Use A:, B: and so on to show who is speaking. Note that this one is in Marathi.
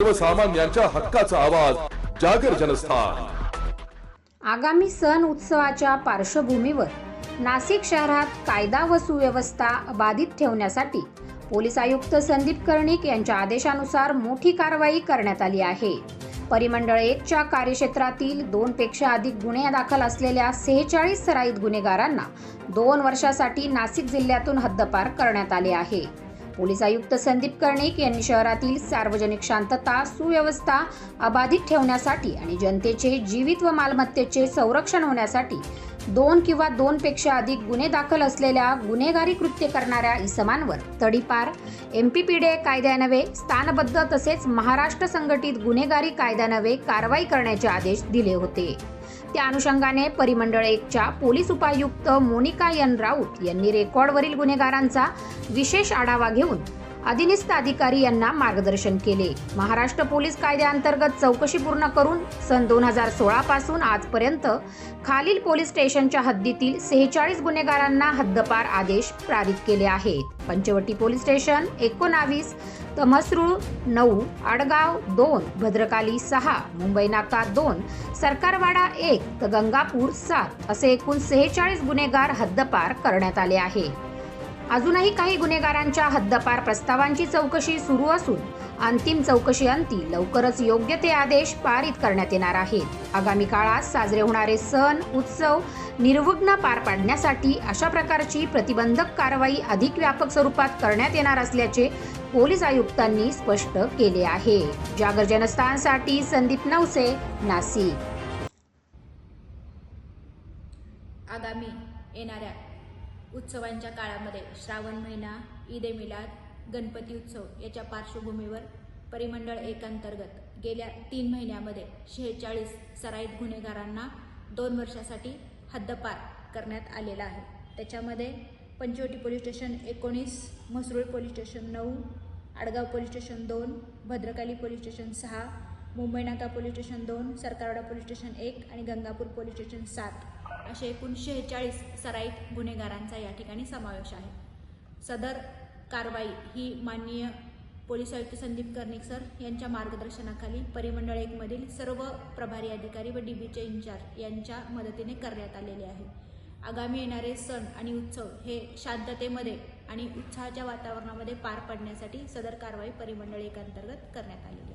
A: सर्वसामान्यांच्या हक्काचा आवाज जागर जनस्थान।
B: आगामी सण उत्सवाच्या पार्श्वभूमीवर नाशिक शहरात कायदा व सुव्यवस्था बाधित ठेवण्यासाठी पोलीस आयुक्त संदीप कर्णिक यांच्या आदेशानुसार मोठी कारवाई करण्यात आली आहे। परिमंडळ 1 च्या कार्यक्षेत्रातील 2 पेक्षा अधिक गुन्हे दाखल असलेल्या 46 सराईत गुन्हेगारांना 2 वर्षासाठी नाशिक जिल्ह्यातून हद्दपार करण्यात आले आहे। पोलीस आयुक्त संदीप कर्णिक यांनी शहरातील सार्वजनिक शांतता सुव्यवस्था अबाधित ठेवण्यासाठी आणि जनतेचे जीवित व मालमत्तेचे संरक्षण होण्यासाठी 2 किंवा 2 पेक्षा अधिक गुन्हे दाखल असलेल्या गुन्हेगारी कृत्य करणाऱ्या इसमांवर तडीपार MPPDA कायद्यान्वये स्थानबद्ध तसेच महाराष्ट्र संघटित गुन्हेगारी कायद्यान्वये कारवाई करण्याचे आदेश दिले होते। त्या अनुषंगाने परिमंडळ 1 च्या पोलीस उपायुक्त मोनिका एन राऊत यांनी रेकॉर्डवरील गुन्हेगारांचा विशेष आढावा घेऊन अधिनिस्थ अधिकारी यांना मार्गदर्शन केले। महाराष्ट्र पोलीस कायद्याअंतर्गत चौकशी पूर्ण करून सन 2016 पासून आजपर्यंत खालील पोलीस स्टेशनच्या हद्दीतील 46 गुन्हेगारांना हद्दपार आदेश पारित केले आहेत। पंचवटी पोलीस स्टेशन 19, तमसरूळ 9, आडगाव 2, भद्रकाली 6, मुंबई नाका 2, सरकारवाडा 1 तर गंगापूर 7 असे एकूण 46 गुन्हेगार हद्दपार करण्यात आले आहे। अजूनही काही गुन्हेगारांच्या हद्दपार प्रस्तावांची चौकशी सुरू असून अंतिम चौकशी अंती लवकरच योग्य ते आदेश पारित करण्यात येणार आहेत। आगामी काळात साजरे होणारे सण उत्सव निर्विघ्न पार पाडण्यासाठी अशा प्रकारची प्रतिबंधक कारवाई अधिक व्यापक स्वरूपात करण्यात येणार असल्याचे पोलीस आयुक्तांनी स्पष्ट केले आहे। जागर जनस्थानसाठी संदीप नवसे, नाशिक।
C: आगामी येणाऱ्या उत्सवांच्या काळामध्ये श्रावण महिना, ईद-ए-मिलाद, गणपती उत्सव याच्या पार्श्वभूमीवर परिमंडळ 1 अंतर्गत गेल्या 3 महिन्यामध्ये 46 सराईत गुन्हेगारांना 2 वर्षासाठी हद्दपार करण्यात आलेला आहे। त्याच्यामध्ये Panchavati police station 19, Mhasrul police station 9, Adgaon police station 2, Bhadrakali police station 6, Mumbai Naka police station 2, Sarkarwada police station 1 आणि गंगापूर पोलीस स्टेशन 7 असे एकूण 46 सराईत गुन्हेगारांचा या ठिकाणी समावेश आहे। सदर कारवाई ही माननीय पोलीस आयुक्त संदीप कर्णिक सर यांच्या मार्गदर्शनाखाली परिमंडळ 1 मधील सर्व प्रभारी अधिकारी व DBचे इंचार्ज यांच्या मदतीने करण्यात आलेले आहे। आगामी येणारे सण आणि उत्सव हे शांततेमध्ये आणि उत्साहाच्या वातावरणामध्ये पार पडण्यासाठी सदर कारवाई परिमंडळ 1 अंतर्गत करण्यात आली।